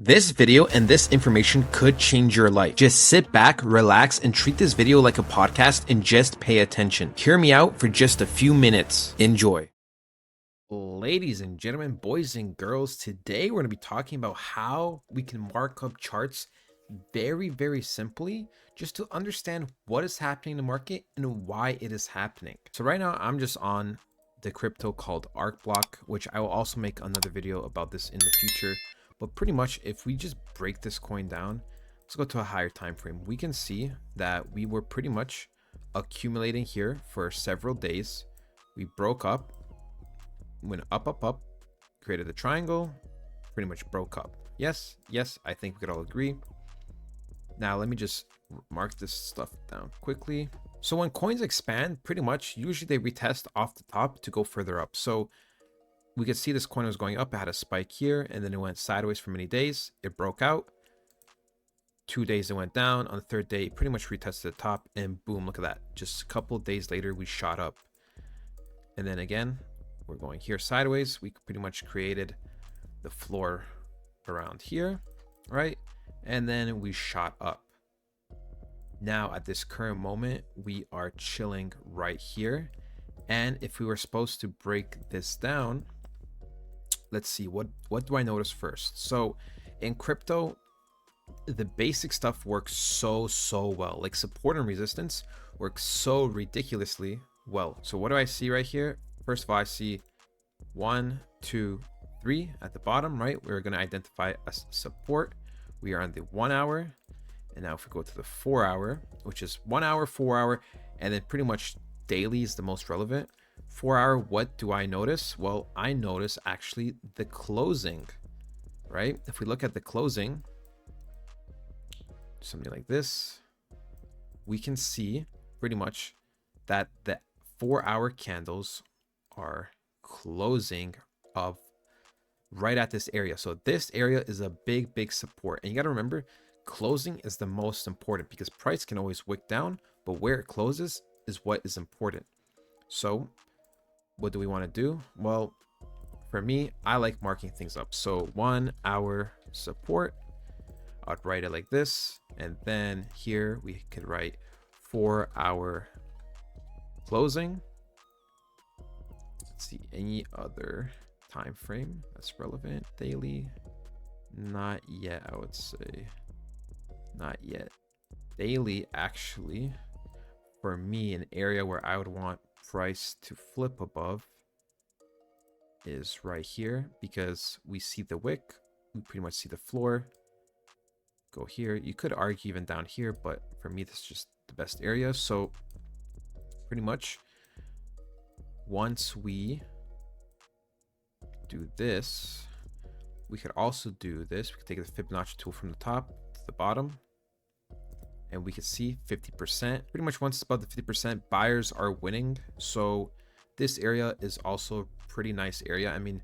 This video and this information could change your life. Just sit back, relax, and treat this video like a podcast and just pay attention. Hear me out for just a few minutes. Enjoy. Ladies and gentlemen, boys and girls, today we're going to be talking about how we can mark up charts very simply, just to understand what is happening in the market and why it is happening. So right now I'm just on the crypto called ArcBlock, which I will also make another video about this in the future. But pretty much if we just break this coin down, let's go to a higher time frame, we can see that we were pretty much accumulating here for several days. We broke up, went up, created a triangle, pretty much broke up. Yes, I think we could all agree. Now let me just mark this stuff down quickly. So when coins expand, pretty much usually they retest off the top to go further up. So we could see this coin was going up, it had a spike here, and then it went sideways for many days. It broke out. 2 days it went down. On the third day, it pretty much retested the top, and boom, look at that. Just a couple of days later, we shot up. And then again, we're going here sideways. We pretty much created the floor around here, right? And then we shot up. Now at this current moment, we are chilling right here. And if we were supposed to break this down, let's see, what do I notice first? So in crypto, the basic stuff works so well. Like support and resistance works so ridiculously well. So what do I see right here? First of all, I see 1, 2, 3 at the bottom, right? We're going to identify as support. We are on the 1 hour. And now if we go to the 4 hour, which is 1 hour, 4 hour, and then pretty much daily is the most relevant. 4 hour, what do I notice? Well, I notice actually the closing, right? If we look at the closing, something like this, we can see pretty much that the 4 hour candles are closing of right at this area. So this area is a big support. And you got to remember, closing is the most important because price can always wick down, but where it closes is what is important. So what do we want to do? Well, for me, I like marking things up. So 1 hour support, I'd write it like this. And then here we could write 4 hour closing. Let's see, any other time frame that's relevant. Daily, not yet, I would say. Not yet. Daily, actually, for me, an area where I would want price to flip above is right here, because we see the wick, we pretty much see the floor go here. You could argue even down here, but for me, this is just the best area. So pretty much once we do this, we could also do this. We could take the Fibonacci tool from the top to the bottom, and we can see 50%. Pretty much once it's above the 50%, buyers are winning. So this area is also a pretty nice area. I mean,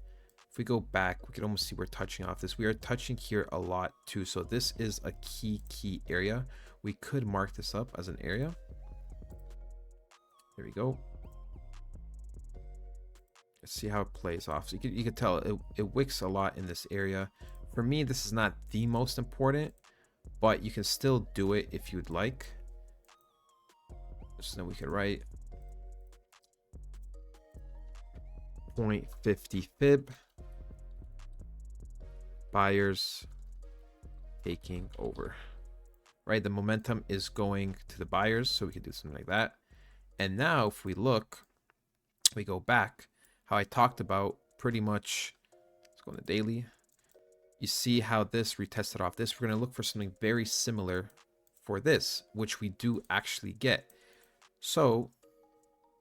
if we go back, we can almost see we're touching off this. We are touching here a lot too. So this is a key area. We could mark this up as an area. There we go. Let's see how it plays off. So you could tell it wicks a lot in this area. For me, this is not the most important, but you can still do it if you'd like. So then we could write 0.50 fib, buyers taking over, right? The momentum is going to the buyers, so we could do something like that. And now if we look, we go back, how I talked about pretty much, let's go on the daily. You see how this retested off this. We're going to look for something very similar for this, which we do actually get. So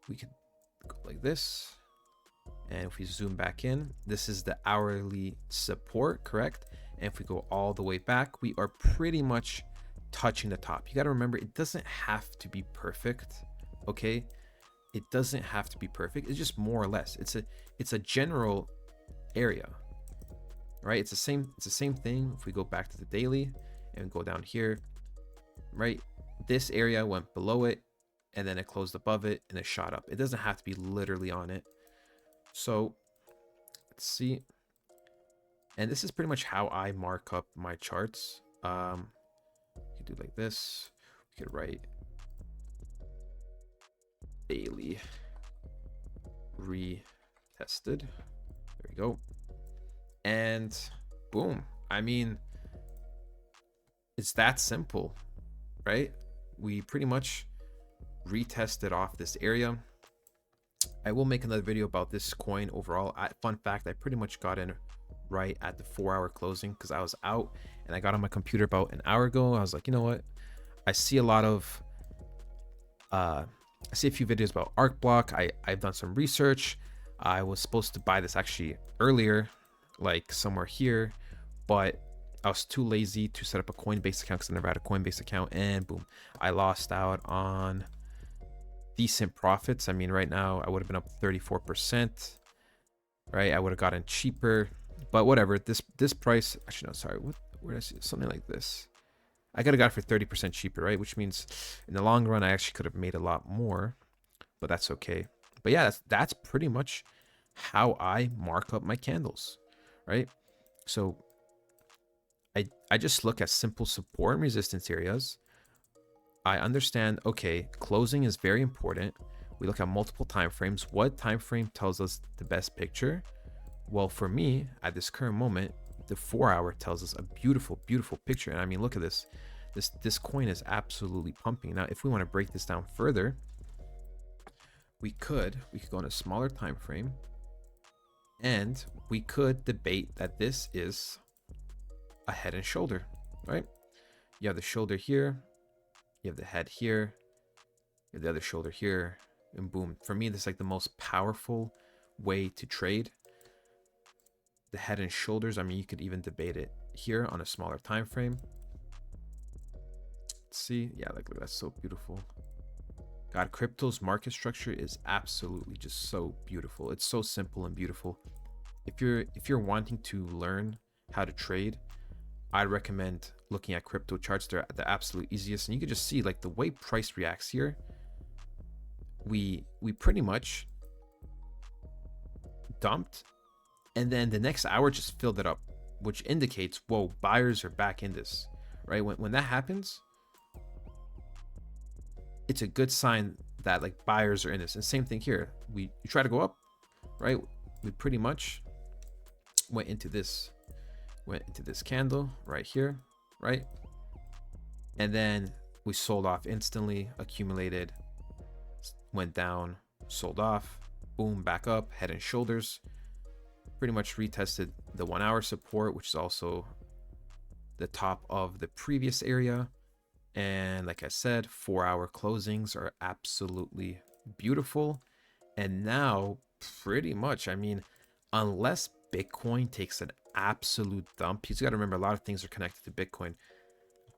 we could go like this. And if we zoom back in, this is the hourly support, correct? And if we go all the way back, we are pretty much touching the top. You got to remember, it doesn't have to be perfect, okay? It doesn't have to be perfect. It's just more or less. It's a general area. Right, it's the same thing. If we go back to the daily and go down here, right, this area went below it and then it closed above it and it shot up. It doesn't have to be literally on it. So let's see, And this is pretty much how I mark up my charts. You could do like this. We could write daily retested. There we go. And boom. I mean, it's that simple, right? We pretty much retested off this area. I will make another video about this coin overall. Fun fact, I pretty much got in right at the 4-hour closing because I was out and I got on my computer about an hour ago. I was like, you know what? I see a lot of I see a few videos about arc block. I've done some research. I was supposed to buy this actually earlier, like somewhere here, but I was too lazy to set up a Coinbase account because I never had a Coinbase account, and boom, I lost out on decent profits. I mean, right now I would have been up 34%, right? I would have gotten cheaper, but whatever. This price, actually no, sorry, where did I see something like this? I could have got it for 30% cheaper, right? Which means in the long run I actually could have made a lot more, but that's okay. But yeah, that's pretty much how I mark up my candles, right? So I just look at simple support and resistance areas. I understand, okay, closing is very important. We look at multiple time frames. What time frame tells us the best picture? Well, for me, at this current moment, the 4-hour tells us a beautiful, beautiful picture. And I mean, look at this. This coin is absolutely pumping. Now, if we want to break this down further, we could go on a smaller time frame, and we could debate that this is a head and shoulder, right? You have the shoulder here, you have the head here, you have the other shoulder here, and boom. For me, this is like the most powerful way to trade. The head and shoulders, I mean, you could even debate it here on a smaller time frame. Let's see. Yeah, like, look, that's so beautiful. God, crypto's market structure is absolutely just so beautiful. It's so simple and beautiful. If you're wanting to learn how to trade, I recommend looking at crypto charts. They're the absolute easiest, and you can just see like the way price reacts here. We pretty much dumped, and then the next hour just filled it up, which indicates, whoa, buyers are back in this, right? When that happens, it's a good sign that like buyers are in this. And same thing here. You try to go up, right? We pretty much went into this candle right here, right? And then we sold off instantly, accumulated, went down, sold off, boom, back up, head and shoulders. Pretty much retested the 1-hour support, which is also the top of the previous area. And like I said, 4-hour closings are absolutely beautiful. And now pretty much, I mean, unless Bitcoin takes an absolute dump, you got to remember a lot of things are connected to Bitcoin.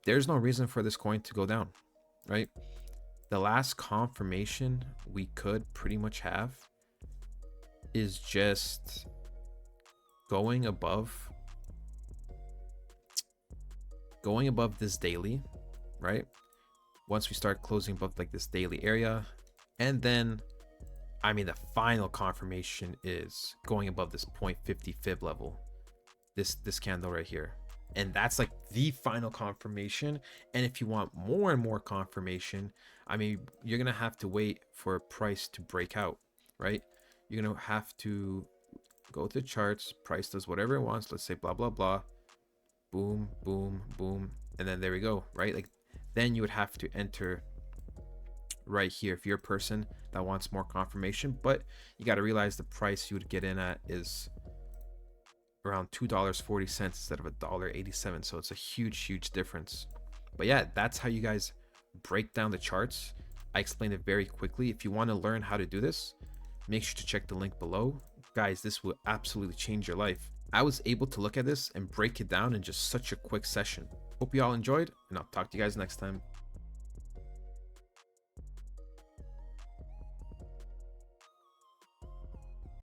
There's no reason for this coin to go down, right? The last confirmation we could pretty much have is just going above this daily, right? Once we start closing above like this daily area, and then I mean the final confirmation is going above this 0.50 fib level, this candle right here, and that's like the final confirmation. And if you want more and more confirmation, I mean, you're gonna have to wait for a price to break out, right? You're gonna have to go to the charts, price does whatever it wants, let's say blah blah blah, boom boom boom, and then there we go, right? Like then you would have to enter right here if you're a person that wants more confirmation. But you got to realize the price you would get in at is around $2.40 instead of $1.87, so it's a huge difference. But yeah, that's how you guys break down the charts. I explained it very quickly. If you want to learn how to do this, make sure to check the link below. Guys, this will absolutely change your life. I was able to look at this and break it down in just such a quick session. Hope you all enjoyed, and I'll talk to you guys next time.